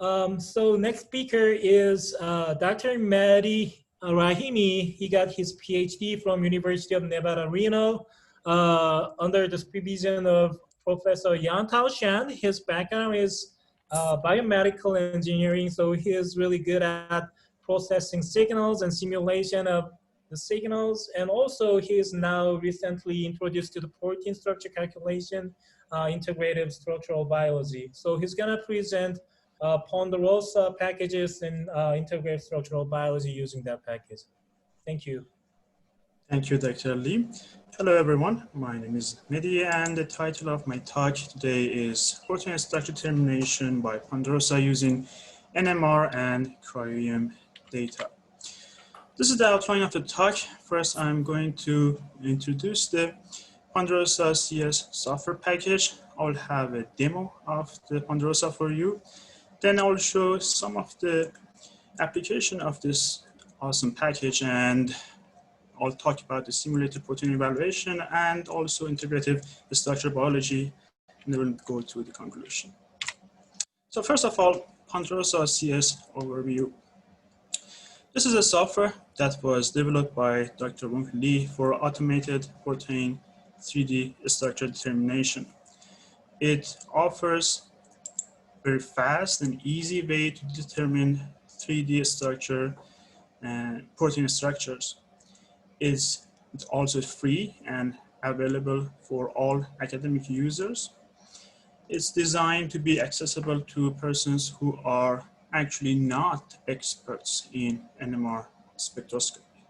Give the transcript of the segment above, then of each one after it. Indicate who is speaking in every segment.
Speaker 1: So next speaker is Dr. Mehdi Rahimi. He got his PhD from University of Nevada, Reno, under the supervision of Professor Yan Tao Shan. His background is biomedical engineering, so he is really good at processing signals and simulation of the signals. And also he is now recently introduced to the protein structure calculation, integrative structural biology. So he's gonna present Ponderosa packages and integrative structural biology using that package. Thank you.
Speaker 2: Thank you, Dr. Lee. Hello, everyone. My name is Mehdi, and the title of my talk today is Protein Structure Determination by Ponderosa using NMR and cryo-EM data. This is the outline of the talk. First, I'm going to introduce the Ponderosa CS software package. I'll have a demo of the Ponderosa for you. Then I'll show some of the application of this awesome package, and I'll talk about the simulated protein evaluation and also integrative structural biology, and then we'll go to the conclusion. So first of all, Ponderosa CS overview. This is a software that was developed by Dr. Wong Lee for automated protein 3D structure determination. It offers very fast and easy way to determine 3D structure and protein structures. It's also free and available for all academic users. It's designed to be accessible to persons who are actually not experts in NMR spectroscopy.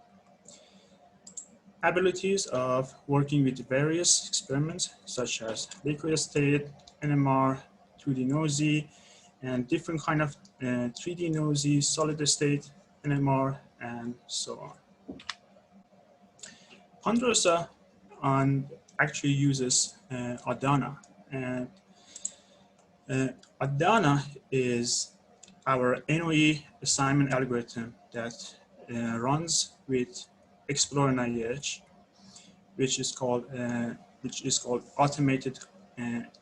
Speaker 2: Abilities of working with various experiments such as liquid state, NMR, 2D NOESY, and different kind of 3D NOESY, solid state, NMR, and so on. Ponderosa actually uses Adana, and Adana is our NOE assignment algorithm that runs with Explorer NIH, which is called automated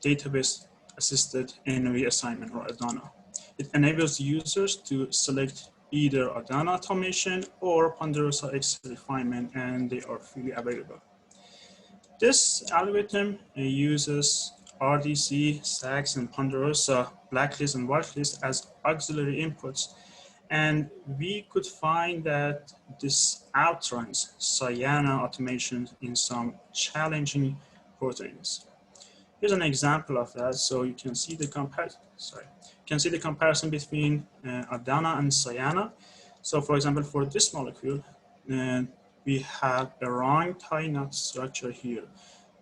Speaker 2: database assisted NOE assignment, or Adana. It enables users to select either Adana automation or Ponderosa X refinement, and they are freely available. This algorithm uses RDC, SAX, and Ponderosa blacklist and whitelist as auxiliary inputs, and we could find that this outruns Cyana automation in some challenging proteins. Here's an example of that, so you can see the comparison between Adana and Cyana. So for example, for this molecule, we have a wrong tie knot structure here,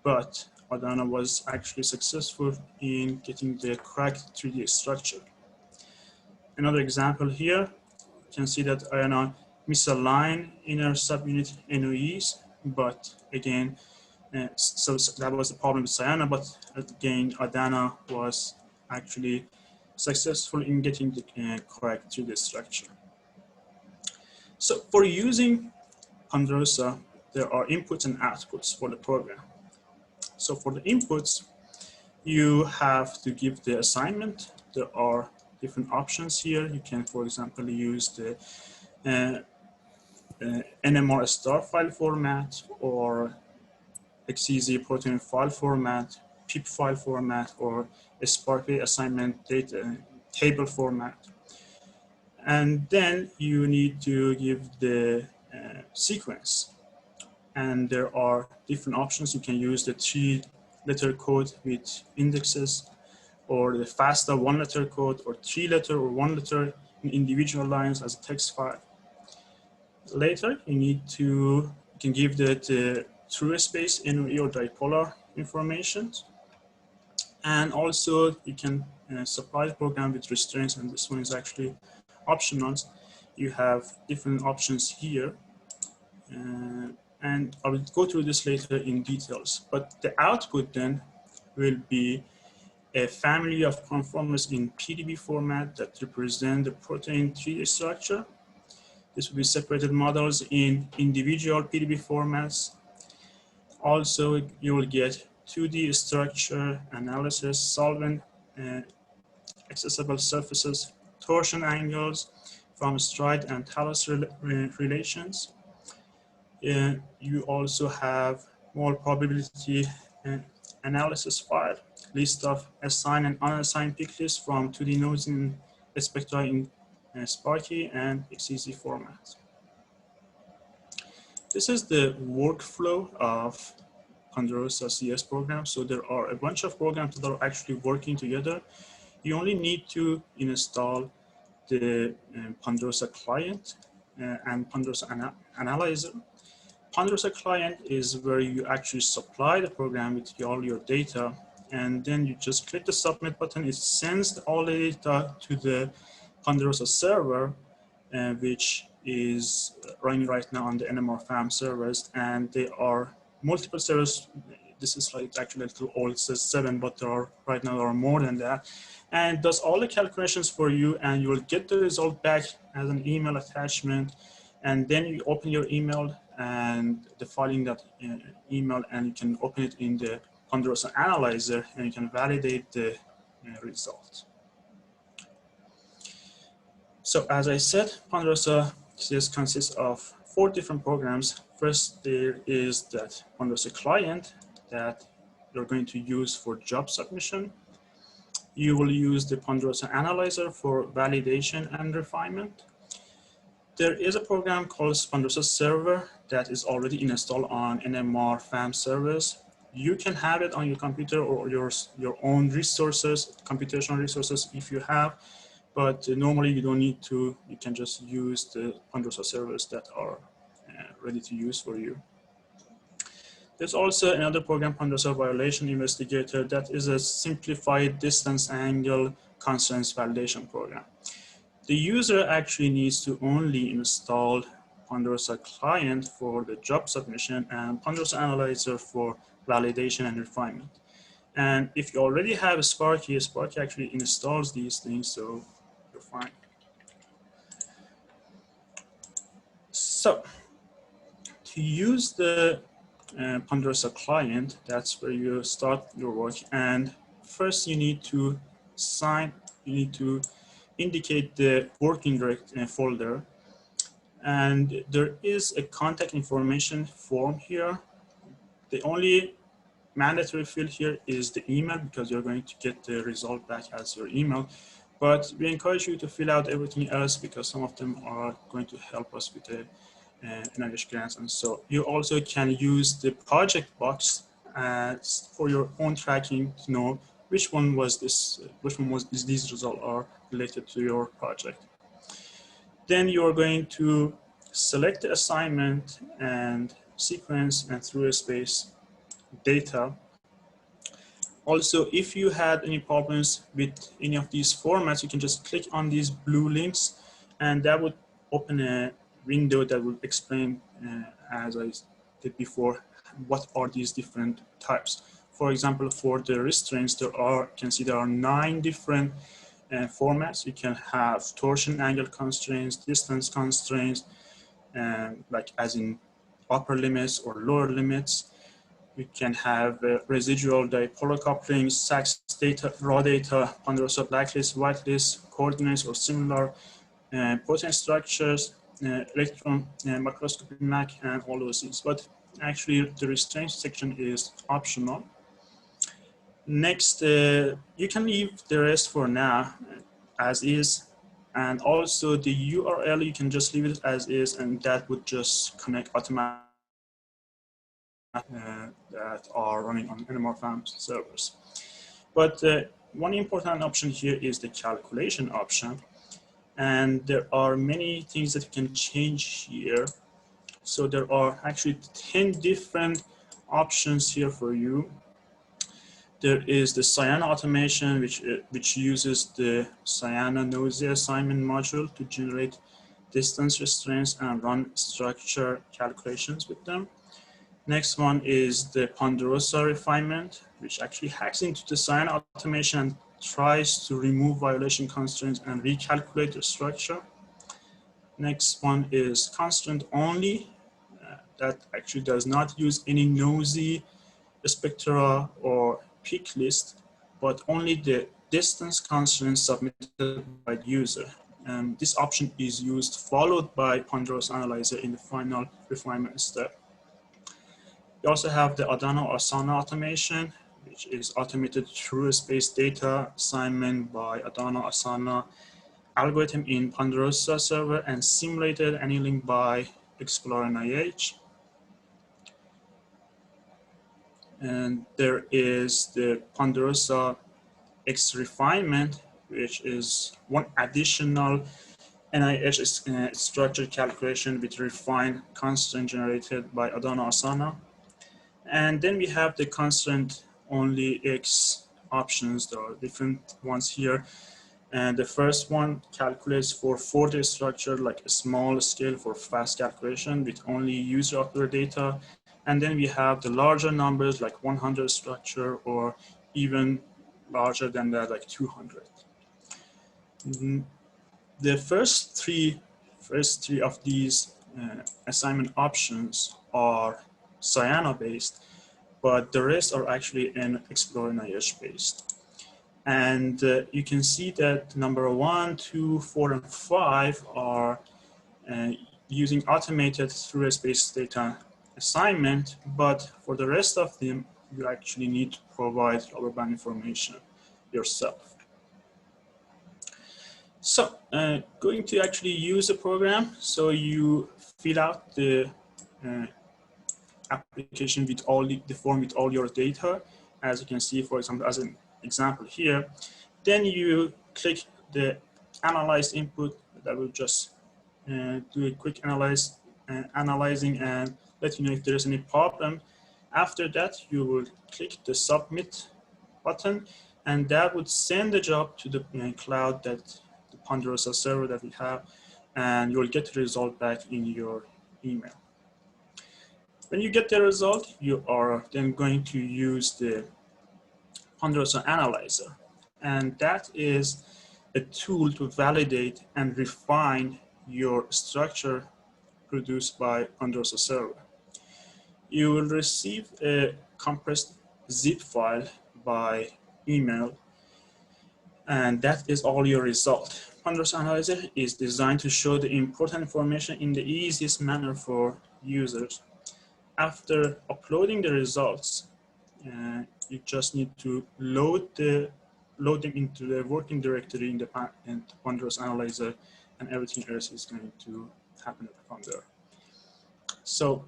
Speaker 2: but Adana was actually successful in getting the correct 3D structure. Another example here, you can see that Adana misaligned inner subunit NOEs, but again, so that was the problem with Cyana, but again, Adana was actually successful in getting the correct 3D structure. So for using Ponderosa, there are inputs and outputs for the program. So for the inputs, you have to give the assignment. There are different options here. You can, for example, use the NMR star file format, or XEZ protein file format, PIP file format, or a SparkWay assignment data table format. And then you need to give the sequence. And there are different options. You can use the 3-letter code with indexes, or the FASTA 1-letter code, or 3-letter or 1-letter in individual lines as a text file. Later, you can give the true space NOE or dipolar information. And also you can supply the program with restraints, and this one is actually optional. You have different options here. And I will go through this later in details. But the output then will be a family of conformers in PDB format that represent the protein 3D structure. This will be separated models in individual PDB formats. Also, you will get 2D structure analysis, solvent, accessible surfaces, torsion angles from stride and talus relations. You also have more probability analysis file, list of assigned and unassigned pick lists from 2D nodes in spectra in Sparky and XEZ format. This is the workflow of Ponderosa CS program. So there are a bunch of programs that are actually working together. You only need to install the Ponderosa client and Ponderosa analyzer. Ponderosa client is where you actually supply the program with all your data, and then you just click the submit button. It sends all the data to the Ponderosa server, which is running right now on the NMR FAM servers, and there are multiple servers. This is like actually a little old, it says 7, but there are right now there are more than that, and does all the calculations for you, and you will get the result back as an email attachment, and then you open your email and the filing that email, and you can open it in the Ponderosa analyzer, and you can validate the result. So as I said, Ponderosa CS consists of 4 different programs. First, there is that Ponderosa client that you're going to use for job submission. You will use the Ponderosa analyzer for validation and refinement. There is a program called Ponderosa server that is already installed on NMR FAM servers. You can have it on your computer or your own resources, computational resources if you have, but normally you don't need to. You can just use the Ponderosa servers that are ready to use for you. There's also another program, Ponderosa Violation Investigator, that is a simplified distance angle constraints validation program. The user actually needs to only install Ponderosa client for the job submission and Ponderosa analyzer for validation and refinement. And if you already have a Sparky actually installs these things, so you're fine. So to use the Ponderosa client, that's where you start your work. And first you need to indicate the working folder. And there is a contact information form here. The only mandatory field here is the email, because you're going to get the result back as your email. But we encourage you to fill out everything else, because some of them are going to help us with the NIH grants. And so you also can use the project box for your own tracking to know which one was these results are related to your project. Then you're going to select the assignment and sequence and through space data. Also, if you had any problems with any of these formats, you can just click on these blue links, and that would open a window that will explain, as I did before, what are these different types. For example, for the restraints, there are 9 different formats. You can have torsion angle constraints, distance constraints, like as in upper limits or lower limits. You can have residual dipolar couplings, SACS data, raw data, Ponderosa blacklist, whitelist, coordinates or similar, protein structures, electron microscopy MAC, and all those things. But actually, the restraint section is optional. Next, you can leave the rest for now as is. And also the URL, you can just leave it as is, and that would just connect automatically that are running on NMR FAM servers. But one important option here is the calculation option. And there are many things that you can change here. So there are actually 10 different options here for you. There is the Cyano automation, which uses the Cyano noisy assignment module to generate distance restraints and run structure calculations with them. Next one is the Ponderosa refinement, which actually hacks into the Cyano automation and tries to remove violation constraints and recalculate the structure. Next one is constraint only, that actually does not use any nosy spectra or peak list, but only the distance constraint submitted by the user. This option is used followed by Ponderosa Analyzer in the final refinement step. We also have the Adana or Asana automation, which is automated through space data assignment by Adana Asana algorithm in Ponderosa server and simulated annealing by Explorer NIH. And there is the Ponderosa X refinement, which is one additional NIH structure calculation with refined constant generated by Adana Asana. And then we have the constant only X options. There are different ones here. And the first one calculates for 4D structure, like a small scale for fast calculation with only user upload data. And then we have the larger numbers like 100 structure or even larger than that, like 200. The first three of these assignment options are Cyano based, but the rest are actually in Explorer NIH based. And you can see that number 1, 2, 4, and 5 are using automated through space data assignment, but for the rest of them, you actually need to provide lower bound information yourself. So going to actually use a program, so you fill out the application with all the form with all your data, as you can see, for example, as an example here. Then you click the analyze input. That will just do a quick analyzing and let you know if there is any problem. After that, you will click the submit button, and that would send the job to the cloud, that the Ponderosa server that we have, and you'll get the result back in your email. When you get the result, you are then going to use the Ponderosa Analyzer, and that is a tool to validate and refine your structure produced by Ponderosa server. You will receive a compressed zip file by email, and that is all your result. Ponderosa Analyzer is designed to show the important information in the easiest manner for users. After uploading the results, you just need to load them into the working directory in the Ponderosa Analyzer, and everything else is going to happen from there. So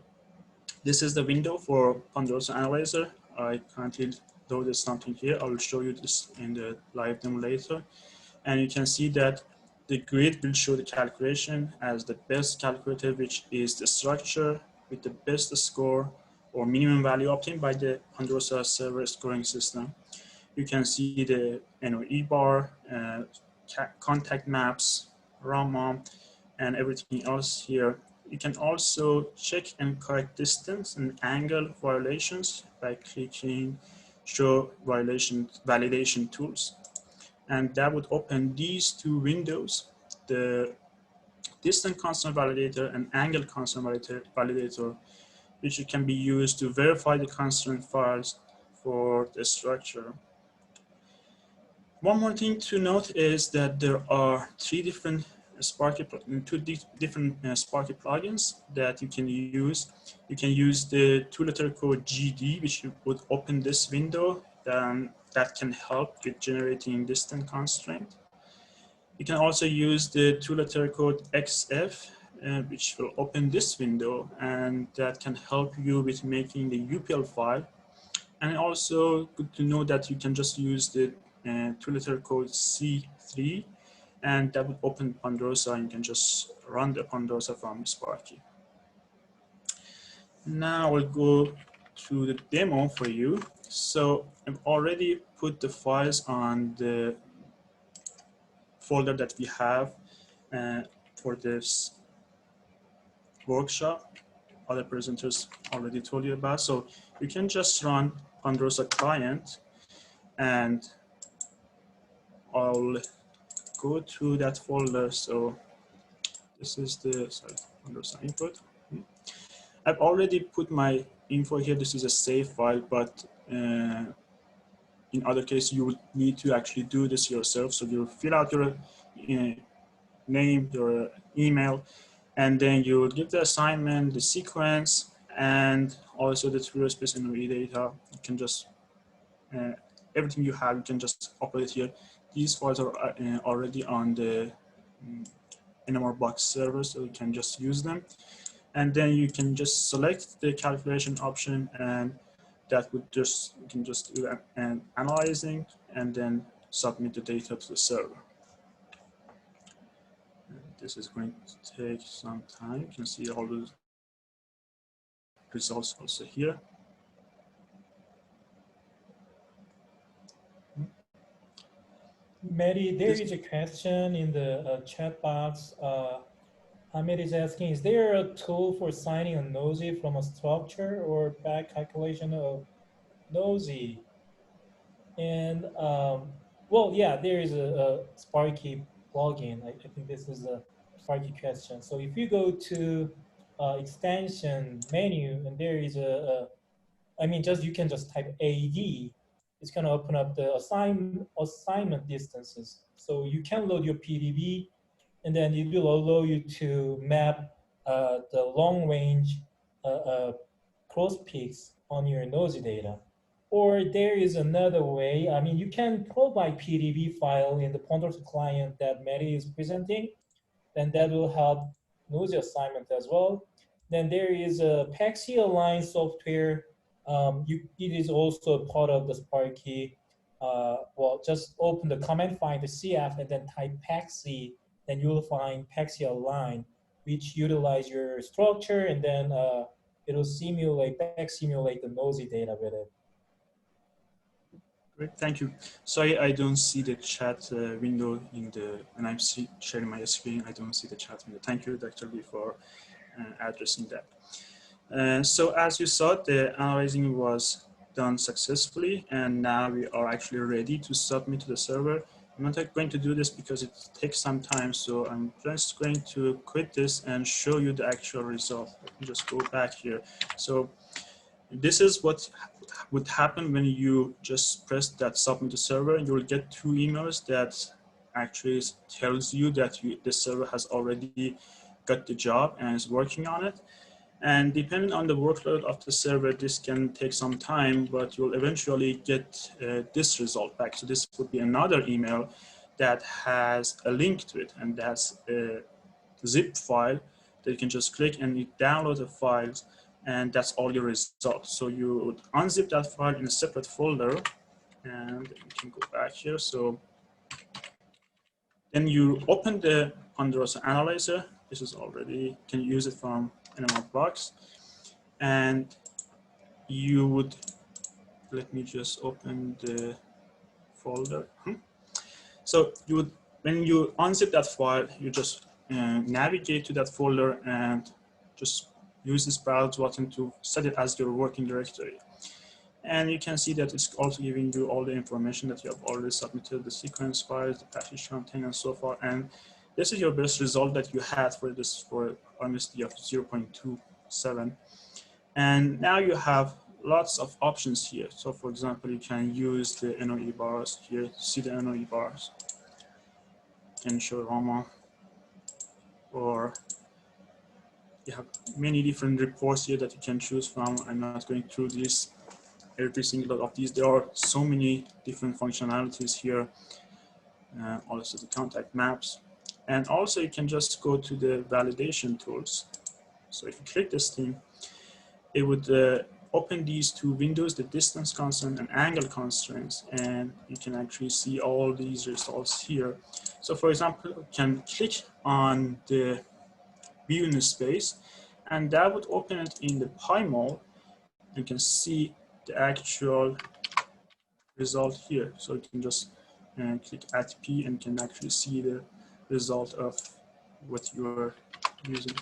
Speaker 2: this is the window for Ponderosa Analyzer. I currently loaded something here. I will show you this in the live demo later. And you can see that the grid will show the calculation as the best calculator, which is the structure with the best score or minimum value obtained by the Ponderosa server scoring system. You can see the NOE bar, contact maps, ROM, and everything else here. You can also check and correct distance and angle violations by clicking show validation tools. And that would open these two windows, the distance constant validator and angle constant validator, which can be used to verify the constraint files for the structure. One more thing to note is that there are two different Sparky plugins that you can use. You can use the two-letter code GD, which would open this window, that can help with generating distance constraint. You can also use the two-letter code XF, which will open this window, and that can help you with making the UPL file. And also good to know that you can just use the two-letter code C3, and that would open Ponderosa, and you can just run the Ponderosa from Sparky. Now we'll go to the demo for you. So I've already put the files on the folder that we have for this workshop. Other presenters already told you about. So you can just run Ponderosa client, and I'll go to that folder. So this is the Ponderosa input. I've already put my info here. This is a save file, but in other case, you would need to actually do this yourself. So you fill out your name, your email, and then you would give the assignment, the sequence, and also the true space memory data. You can just, everything you have, you can just upload it here. These files are already on the nmrbox server, so you can just use them. And then you can just select the calculation option, and that would just, you can just do an analyzing and then submit the data to the server. And this is going to take some time. You can see all the results also here.
Speaker 1: Mary, there is a question in the chat box. Hamid is asking, is there a tool for signing a nosy from a structure or back calculation of nosy? And well, yeah, there is a Sparky plugin. I think this is a Sparky question. So if you go to extension menu and there is I mean, just you can just type AD. It's going to open up the assignment distances. So you can load your PDB, and then it will allow you to map the long range cross peaks on your nosy data. Or there is another way. I mean, you can provide PDB file in the Ponderosa client that Mary is presenting, then that will help nosy assignment as well. Then there is a Paxi Align software. It is also a part of the Sparky. Well, just open the command, find the CF, and then type Paxi. Then you will find Paxi Align, which utilize your structure, and then it'll back simulate the nosy data with it.
Speaker 2: Great, thank you. Sorry, I don't see the chat window in the, when I'm sharing my screen, I don't see the chat window. Thank you, Dr. Lee, for addressing that. So as you saw, the analyzing was done successfully, and now we are actually ready to submit to the server. I'm not going to do this because it takes some time, so I'm just going to quit this and show you the actual result. Let me just go back here. So this is what would happen when you just press that submit to server. You will get two emails that actually tells you that the server has already got the job and is working on it. And depending on the workload of the server, this can take some time, but you'll eventually get this result back. So this would be another email that has a link to it, and that's a zip file that you can just click and you download the files, and that's all your results. So you would unzip that file in a separate folder, and you can go back here. So then you open the Ponderosa analyzer. This is already, you can use it from nmrbox, and you would, let me just open the folder. So you would, when you unzip that file, you just navigate to that folder and just use this browse button to set it as your working directory. And you can see that it's also giving you all the information that you have already submitted, the sequence files, the package content, and so far. And this is your best result that you had for this, for honesty of 0.27. And now you have lots of options here. So for example, you can use the NOE bars here, see the NOE bars. You can show Rama, or you have many different reports here that you can choose from. I'm not going through this, every single of these. There are so many different functionalities here. Also the contact maps. And also you can just go to the validation tools. So if you click this thing, it would open these two windows, the distance constraint and angle constraints, and you can actually see all these results here. So for example, you can click on the view in the space, and that would open it in the pie mode. You can see the actual result here. So you can just click add P and can actually see the result of what you are using.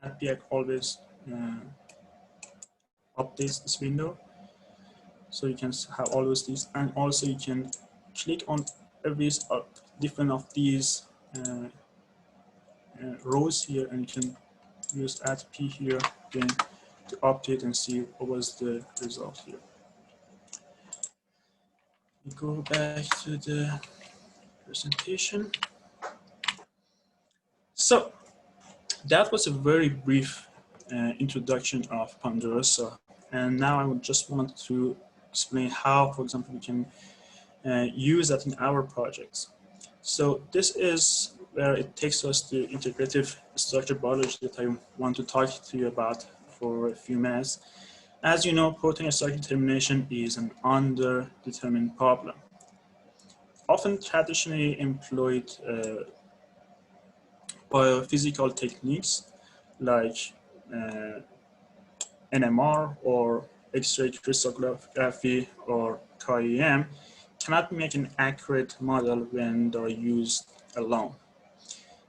Speaker 2: Add P always updates this window. So you can have all these, and also you can click on every different of these rows here, and you can use add P here, then to update and see what was the result here. We go back to the presentation. So that was a very brief introduction of Ponderosa. And now I would just want to explain how, for example, we can use that in our projects. So this is where it takes us to integrative structure biology that I want to talk to you about for a few minutes. As you know, protein structure determination is an underdetermined problem. Often traditionally employed biophysical techniques like NMR or X-ray crystallography or cryo-EM cannot make an accurate model when they're used alone.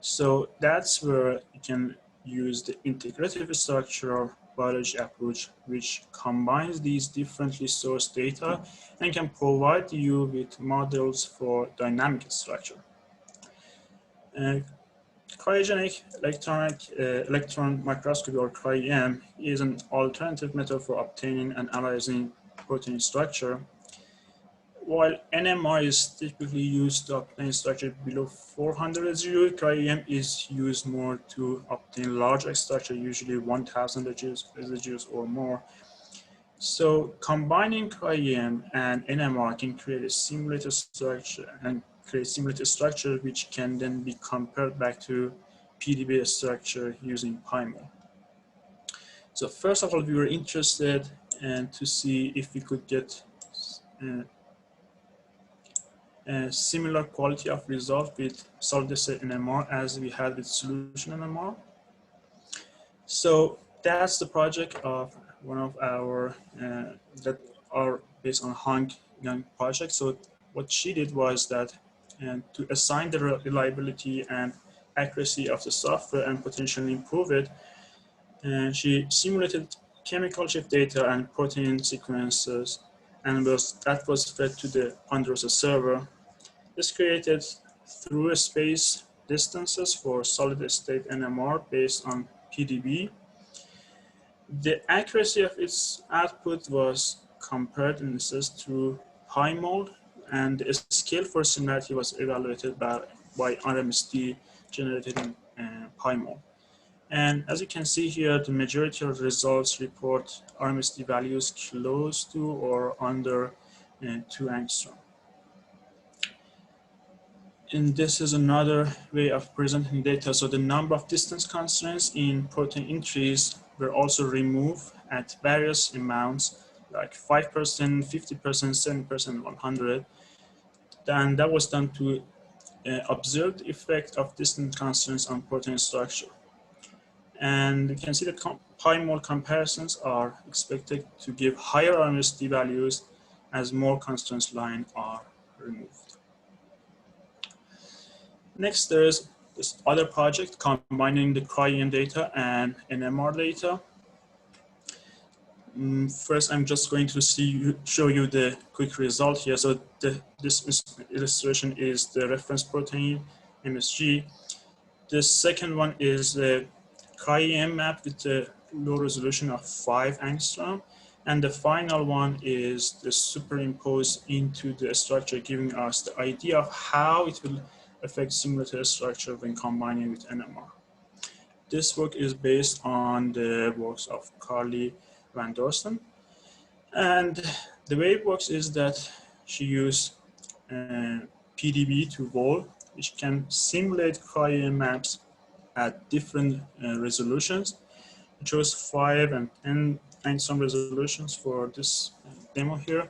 Speaker 2: So that's where you can use the integrative structural biology approach, which combines these differently sourced data and can provide you with models for dynamic structure. Cryogenic electron microscopy, or cryo-EM, is an alternative method for obtaining and analyzing protein structure. While NMR is typically used to obtain structure below 400 residues, cryo-EM is used more to obtain larger structure, usually 1,000 residues or more. So combining cryo-EM and NMR can create a simulated structure which can then be compared back to PDB structure using PyMol. So first of all, we were interested to see if we could get a similar quality of result with solid state NMR as we had with solution NMR. So that's the project of one of our that are based on Hong Young project. So what she did was that to assign the reliability and accuracy of the software and potentially improve it, she simulated chemical shift data and protein sequences, and that was fed to the Ponderosa server. This created through space distances for solid state NMR based on PDB. The accuracy of its output was compared and assessed through PyMol, and the scale for similarity was evaluated by RMSD generated in PyMol. And as you can see here, the majority of the results report RMSD values close to or under 2 angstrom. And this is another way of presenting data. So the number of distance constraints in protein entries were also removed at various amounts, like 5%, 50%, 70%, 100. And that was done to observe the effect of distance constraints on protein structure. And you can see that PyMol comparisons are expected to give higher RMSD values as more constraints lines are removed. Next, there's this other project combining the cryo-EM data and NMR data. First, I'm just going to show you the quick result here. So this illustration is the reference protein, MSG. The second one is the cryo-EM map with a low resolution of 5 angstrom. And the final one is the superimposed into the structure, giving us the idea of how it will affect simulated structure when combining with NMR. This work is based on the works of Carly Van Dorsten. And the way it works is that she used PDB to vol, which can simulate cryo-EM maps at different resolutions. It shows 5 and 10 angstrom resolutions for this demo here.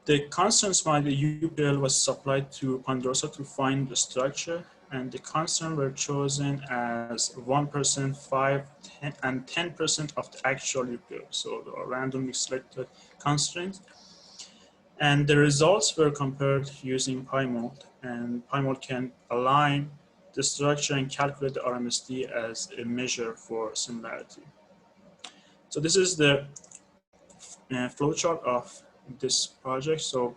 Speaker 2: The constants by the UPL was supplied to Ponderosa to find the structure, and the constants were chosen as 1%, 5, 10, and 10% of the actual UPL. So they are randomly selected constraints. And the results were compared using PyMol, and PyMol can align the structure and calculate the RMSD as a measure for similarity. So this is the flowchart of this project. So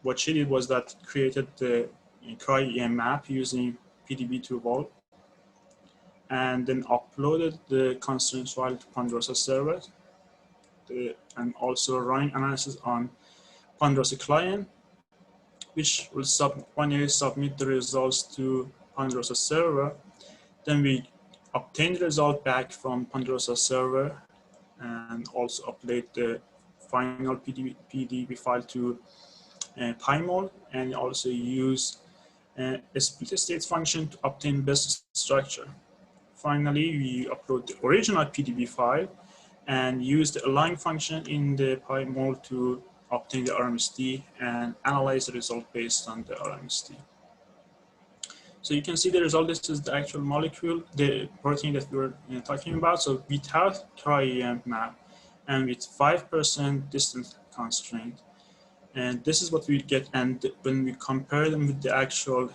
Speaker 2: what she did was that created the cryo-EM map using PDB to vol. and then uploaded the constraint file to Ponderosa server, and also running analysis on Ponderosa client, which will finally submit the results to Ponderosa server. Then we obtain the result back from Ponderosa server and also upload the final PDB file to PyMol, and also use a split state function to obtain best structure. Finally, we upload the original PDB file and use the align function in the PyMol to obtain the RMSD and analyze the result based on the RMSD. So you can see the result. This is the actual molecule, the protein that we were talking about. So without cryo-EM map and with 5% distance constraint, and this is what we get. And when we compare them with the actual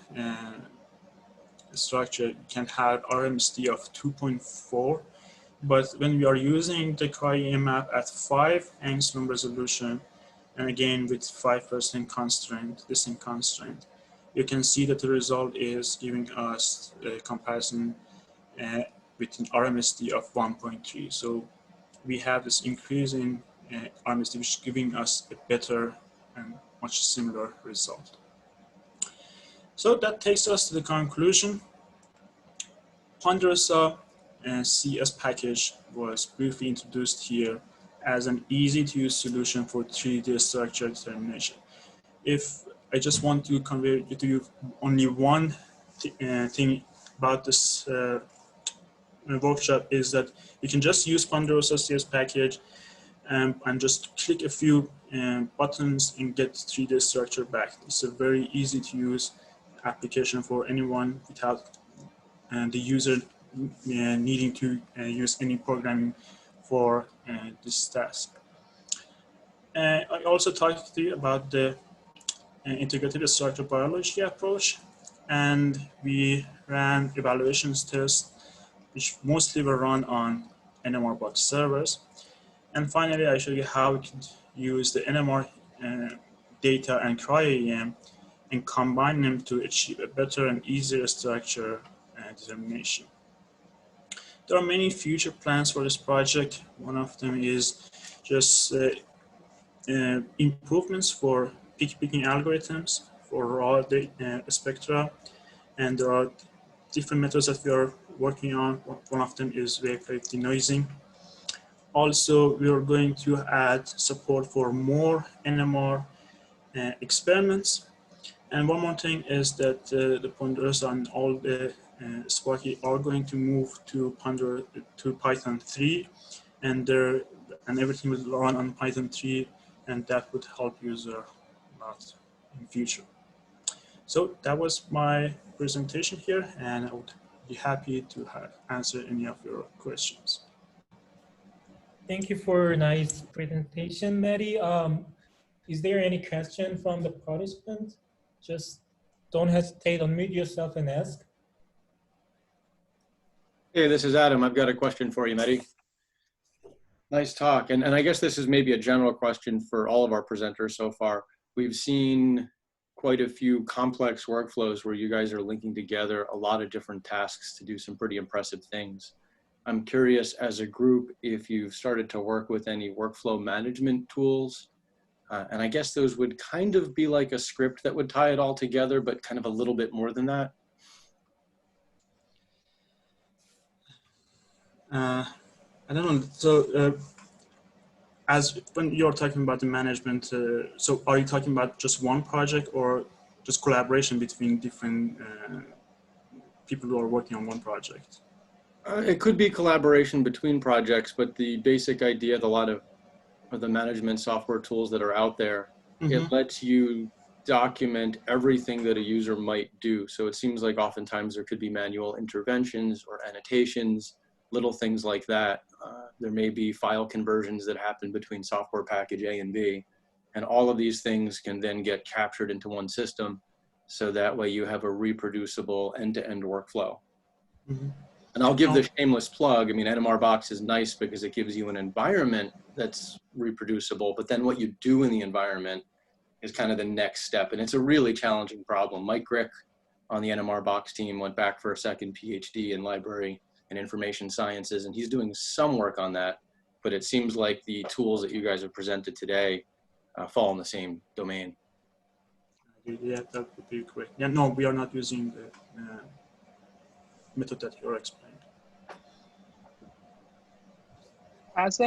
Speaker 2: structure, you can have RMSD of 2.4. But when we are using the cryo-EM map at 5 angstrom resolution, and again with 5% constraint, distance constraint, you can see that the result is giving us a comparison with an RMSD of 1.3. So we have this increase in RMSD, which is giving us a better and much similar result. So that takes us to the conclusion. Ponderosa CS package was briefly introduced here as an easy-to-use solution for 3D structure determination. If I just want to convey to you only one thing about this workshop, is that you can just use Ponderosa CS package and just click a few buttons and get 3D structure back. It's a very easy to use application for anyone without the user needing to use any programming for this task. I also talked to you about the integrated structural biology approach, and we ran evaluations tests, which mostly were run on nmrbox servers. And finally, I show you how we could use the NMR data and cryo-EM and combine them to achieve a better and easier structure determination. There are many future plans for this project. One of them is just improvements for picking algorithms for raw data, spectra, and there are different methods that we are working on. One of them is wave denoising. Also, we are going to add support for more NMR experiments. And one more thing is that the Ponderosa and all the Sparky are going to move to Python 3, and everything will run on Python 3, and that would help user a lot in future. So that was my presentation here, and I would be happy to answer any of your questions.
Speaker 1: Thank you for a nice presentation, Mehdi. Is there any question from the participants? Just don't hesitate, unmute yourself and ask.
Speaker 3: Hey, this is Adam. I've got a question for you, Mehdi. Nice talk. And I guess this is maybe a general question for all of our presenters so far. We've seen quite a few complex workflows where you guys are linking together a lot of different tasks to do some pretty impressive things. I'm curious, as a group, if you've started to work with any workflow management tools. And I guess those would kind of be like a script that would tie it all together, but kind of a little bit more than that.
Speaker 2: I don't know. So as when you're talking about the management, so are you talking about just one project or just collaboration between different people who are working on one project?
Speaker 3: It could be collaboration between projects, but the basic idea of a lot of the management software tools that are out there, it lets you document everything that a user might do. So it seems like oftentimes there could be manual interventions or annotations, little things like that. There may be file conversions that happen between software package A and B, and all of these things can then get captured into one system, so that way you have a reproducible end-to-end workflow. And I'll give the shameless plug. I mean, nmrbox is nice because it gives you an environment that's reproducible, but then what you do in the environment is kind of the next step. And it's a really challenging problem. Mike Grick on the nmrbox team went back for a second PhD in library and information sciences, and he's doing some work on that. But it seems like the tools that you guys have presented today fall in the same domain.
Speaker 2: Yeah, that would be correct. Yeah, no, we are not using the method that you are explaining.
Speaker 4: As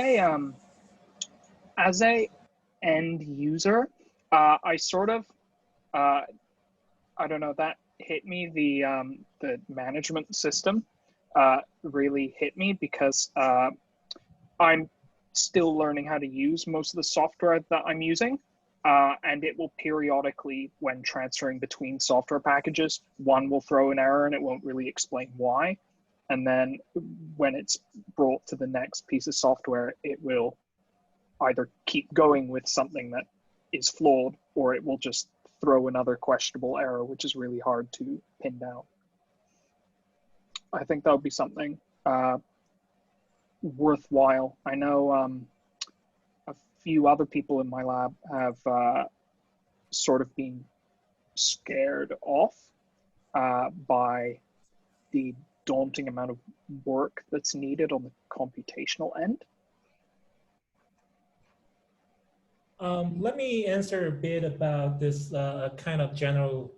Speaker 4: a end user, I sort of I don't know, that hit me. The management system really hit me because I'm still learning how to use most of the software that I'm using. And it will periodically, when transferring between software packages, one will throw an error and it won't really explain why. And then when it's brought to the next piece of software, it will either keep going with something that is flawed, or it will just throw another questionable error, which is really hard to pin down. I think that would be something worthwhile. I know a few other people in my lab have sort of been scared off by the daunting amount of work that's needed on the computational end.
Speaker 1: Let me answer a bit about this kind of general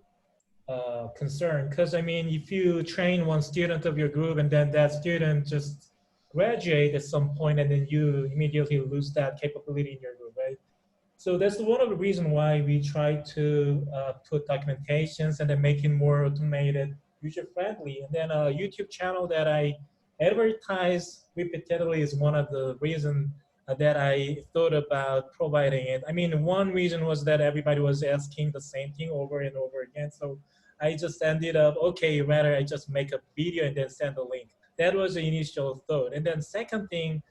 Speaker 1: concern, because I mean, if you train one student of your group and then that student just graduate at some point and then you immediately lose that capability in your group, right? So that's one of the reasons why we try to put documentations and then make it more automated, user-friendly. And then a YouTube channel that I advertise repeatedly is one of the reasons that I thought about providing it. I mean, one reason was that everybody was asking the same thing over and over again. So I just ended up, okay, rather I just make a video and then send a link. That was the initial thought. And then second thing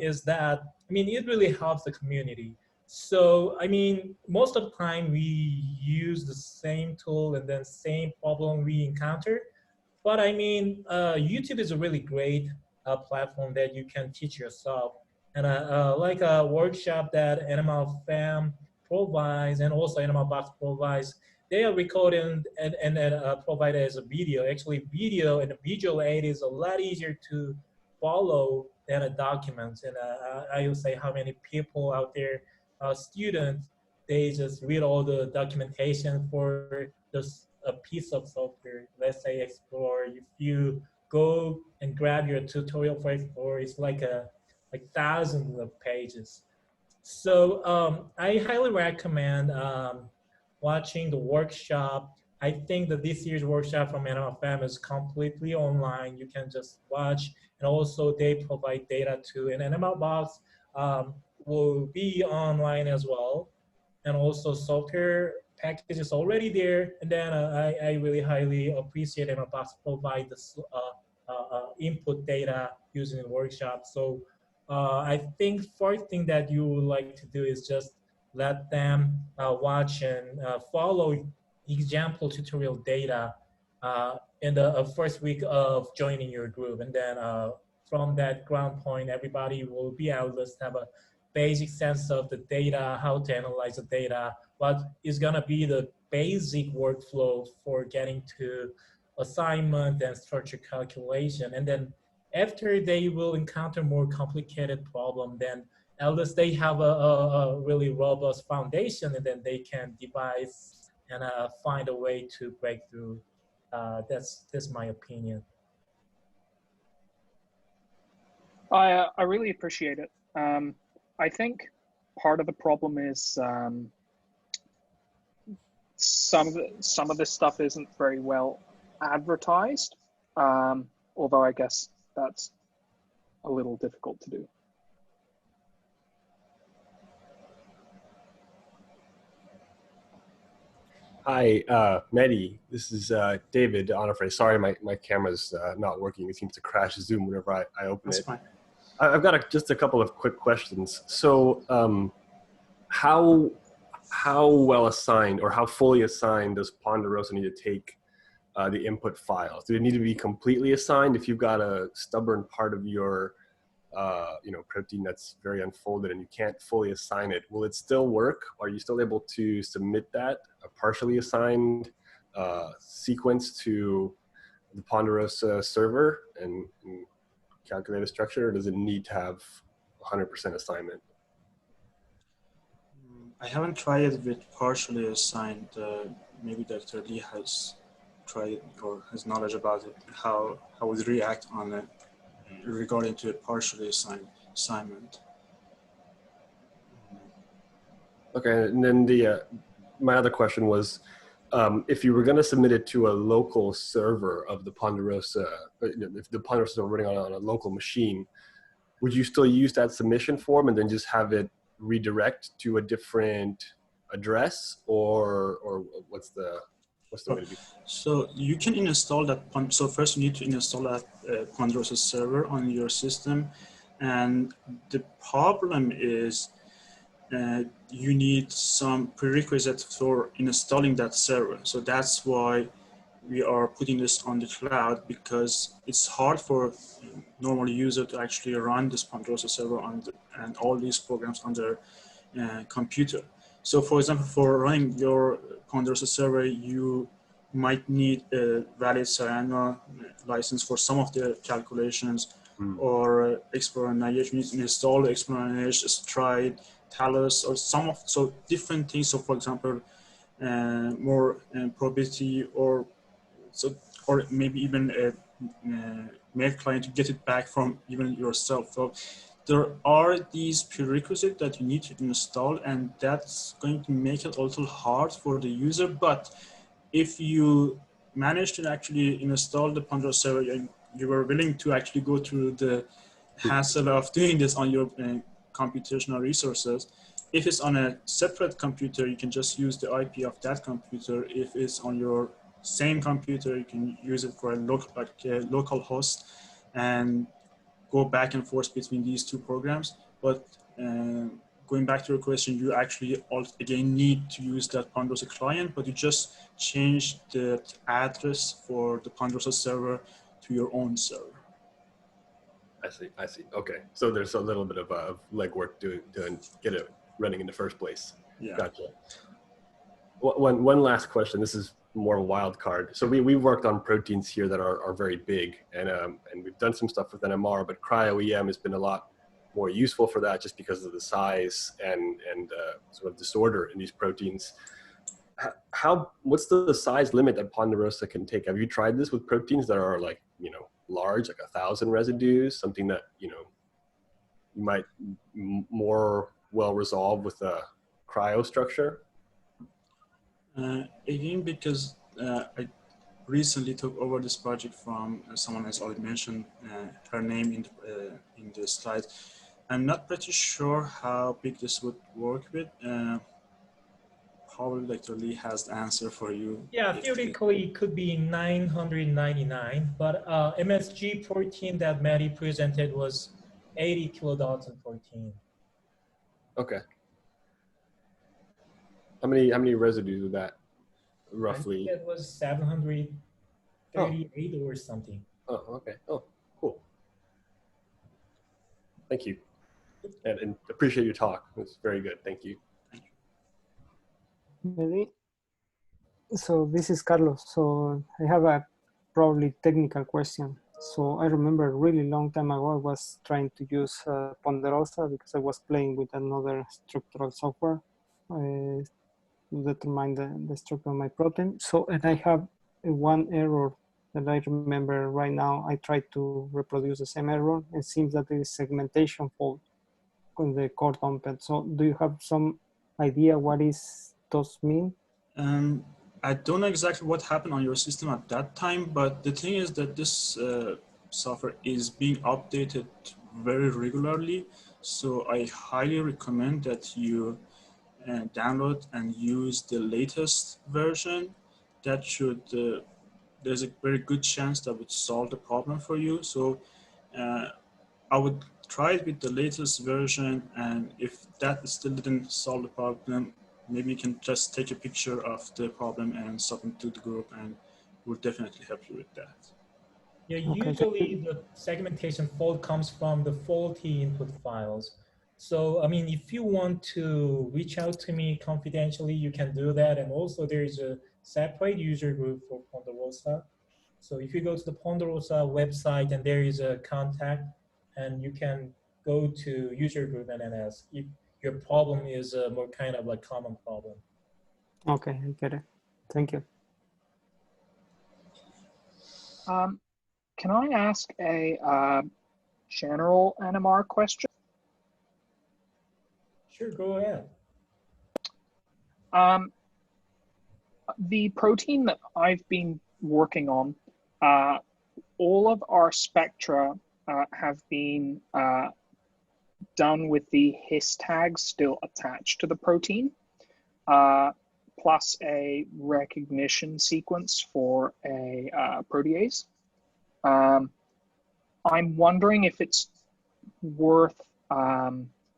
Speaker 1: is that, I mean, it really helps the community. So, I mean, most of the time we use the same tool and then same problem we encounter. But I mean, YouTube is a really great platform that you can teach yourself. And like a workshop that Animal Fam provides and also Animal Box provides, they are recorded and provided as a video. Actually, video and a visual aid is a lot easier to follow than a document. And I will say how many people out there, students, they just read all the documentation for this a piece of software. Let's say Explorer. If you go and grab your tutorial for Explorer, it's like thousands of pages. So I highly recommend watching the workshop. I think that this year's workshop from NMFM is completely online. You can just watch, and also they provide data too. And NML Box will be online as well, and also software package is already there. And then I really highly appreciate NML Box provide this input data using the workshop. So I think first thing that you would like to do is just let them watch and follow example tutorial data in the first week of joining your group. And then from that ground point, everybody will be able to have a basic sense of the data, how to analyze the data, what is going to be the basic workflow for getting to assignment and structure calculation. And then after they will encounter more complicated problem, then at least they have a really robust foundation, and then they can devise and find a way to break through. That's my opinion.
Speaker 4: I really appreciate it. I think part of the problem is some of this stuff isn't very well advertised, although I guess that's a little difficult to do.
Speaker 5: Hi, Mehdi. This is David Onifray. Sorry, my camera's not working. It seems to crash Zoom whenever I open
Speaker 2: That's
Speaker 5: it.
Speaker 2: fine.
Speaker 5: I've got just a couple of quick questions. So how well assigned or how fully assigned does Ponderosa need to take the input files? Do they need to be completely assigned if you've got a stubborn part of your protein that's very unfolded and you can't fully assign it? Will it still work? Are you still able to submit that, a partially assigned sequence to the Ponderosa server and calculate a structure, or does it need to have 100% assignment?
Speaker 2: I haven't tried it with partially assigned. Maybe Dr. Lee has tried or has knowledge about it, how would react on it regarding to a partially assigned assignment.
Speaker 5: Okay, and then my other question was, if you were going to submit it to a local server of the Ponderosa, if the Ponderosa is running on a local machine, would you still use that submission form and then just have it redirect to a different address, or what's the way to do?
Speaker 2: So you can install that. So first you need to install that Ponderosa server on your system, and the problem is you need some prerequisites for installing that server. So that's why we are putting this on the cloud, because it's hard for normal user to actually run this Ponderosa server and all these programs on their computer. So for example, for running your Ponderosa server, you might need a valid Solana license for some of the calculations, or Explorer NIH. You need to install Explorer NIH, Stride, Talus, or so different things. So for example, more probability, or maybe even a mail client to get it back from even yourself. So there are these prerequisites that you need to install, and that's going to make it a little hard for the user. But if you manage to actually install the Ponderosa server and you were willing to actually go through the hassle of doing this on your computational resources, if it's on a separate computer, you can just use the IP of that computer. If it's on your same computer, you can use it for a local host and go back and forth between these two programs. But going back to your question, you actually again need to use that Ponderosa client, but you just change the address for the Ponderosa server to your own server.
Speaker 5: I see. Okay, so there's a little bit of legwork to get it running in the first place.
Speaker 2: Yeah.
Speaker 5: Gotcha. One last question. This is more a wild card. So we've worked on proteins here that are very big, and we've done some stuff with NMR, but cryo-EM has been a lot more useful for that, just because of the size and sort of disorder in these proteins. What's the size limit that Ponderosa can take? Have you tried this with proteins that are like, large, like 1,000 residues, something that, you might more well resolve with a cryo structure?
Speaker 2: Again, because I recently took over this project from someone as already mentioned her name in the slide. I'm not pretty sure how big this would work with. Probably Dr. Lee has the answer for you.
Speaker 1: Yeah, theoretically it could be 999, but MSG protein that Maddie presented was 80 kilodalton protein.
Speaker 5: Okay. How many residues was that, roughly?
Speaker 1: I think it was 738 or something.
Speaker 5: Oh, okay. Oh, cool. Thank you. And appreciate your talk. It's very good. Thank you.
Speaker 6: Maybe. So this is Carlos. So I have a probably technical question. So I remember a really long time ago, I was trying to use Ponderosa because I was playing with another structural software to determine the structure of my protein. So, and I have one error that I remember right now. I tried to reproduce the same error. It seems that there is segmentation fault on the core dumped. So do you have some idea what is those mean?
Speaker 2: I don't know exactly what happened on your system at that time, but the thing is that this software is being updated very regularly. So I highly recommend that you download and use the latest version. That should, there's a very good chance that would solve the problem for you. So I would try it with the latest version, and if that still didn't solve the problem, maybe you can just take a picture of the problem and submit to the group, and we'll definitely help you with that.
Speaker 1: Yeah,
Speaker 6: Okay.
Speaker 1: usually the segmentation fault comes from the faulty input files. So, I mean, if you want to reach out to me confidentially, you can do that. And also there's a separate user group for Ponderosa. So if you go to the Ponderosa website and there is a contact, and you can go to user group and then ask if your problem is a more kind of like common problem.
Speaker 6: Okay, I get it. Thank you.
Speaker 4: Can I ask a general NMR question?
Speaker 1: Sure, go ahead.
Speaker 4: The protein that I've been working on, all of our spectra have been done with the his tag still attached to the protein, plus a recognition sequence for a protease. I'm wondering if it's worth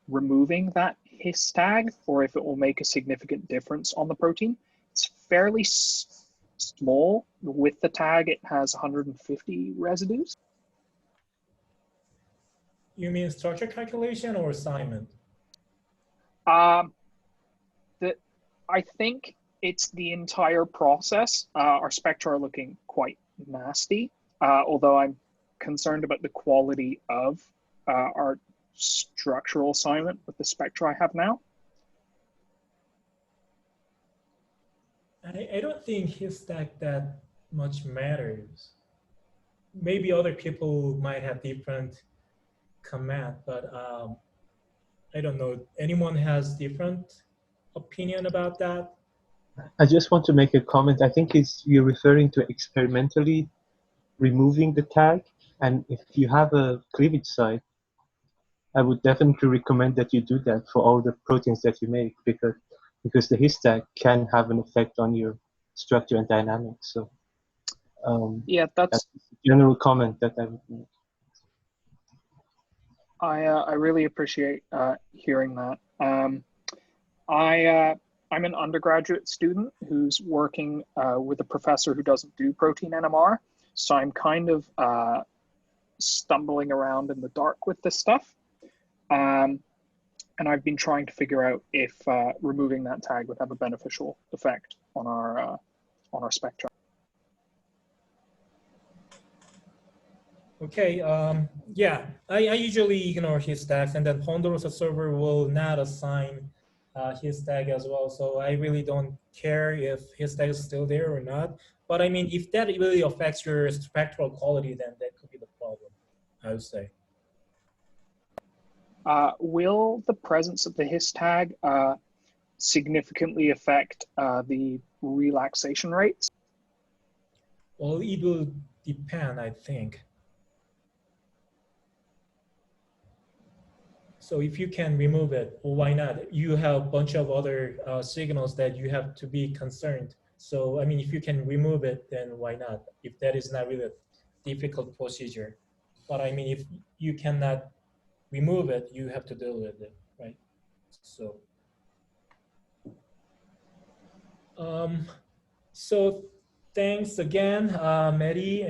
Speaker 4: removing that his tag, or if it will make a significant difference on the protein. It's fairly small. With the tag, it has 150 residues.
Speaker 1: You mean structure calculation or assignment?
Speaker 4: I think it's the entire process. Our spectra are looking quite nasty, although I'm concerned about the quality of our structural assignment with the spectra I have now.
Speaker 1: I don't think his stack that much matters. Maybe other people might have different command, but I don't know. Anyone has different opinion about that?
Speaker 7: I just want to make a comment. I think you're referring to experimentally removing the tag. And if you have a cleavage site, I would definitely recommend that you do that for all the proteins that you make, because the his tag can have an effect on your structure and dynamics. So
Speaker 4: yeah,
Speaker 7: that's a general comment that I would make.
Speaker 4: I really appreciate hearing that. I'm an undergraduate student who's working with a professor who doesn't do protein NMR, so I'm kind of stumbling around in the dark with this stuff. And I've been trying to figure out if removing that tag would have a beneficial effect on our spectrum.
Speaker 1: Okay, yeah, I usually ignore his tags, and then Ponderosa server will not assign his tag as well. So I really don't care if his tag is still there or not. But I mean, if that really affects your spectral quality, then that could be the problem, I would say.
Speaker 4: Will the presence of the his tag significantly affect the relaxation rates?
Speaker 1: Well, it will depend, I think. So if you can remove it, well, why not? You have a bunch of other signals that you have to be concerned. So, I mean, if you can remove it, then why not? If that is not really a difficult procedure. But I mean, if you cannot remove it, you have to deal with it, right? So, so thanks again, Mehdi.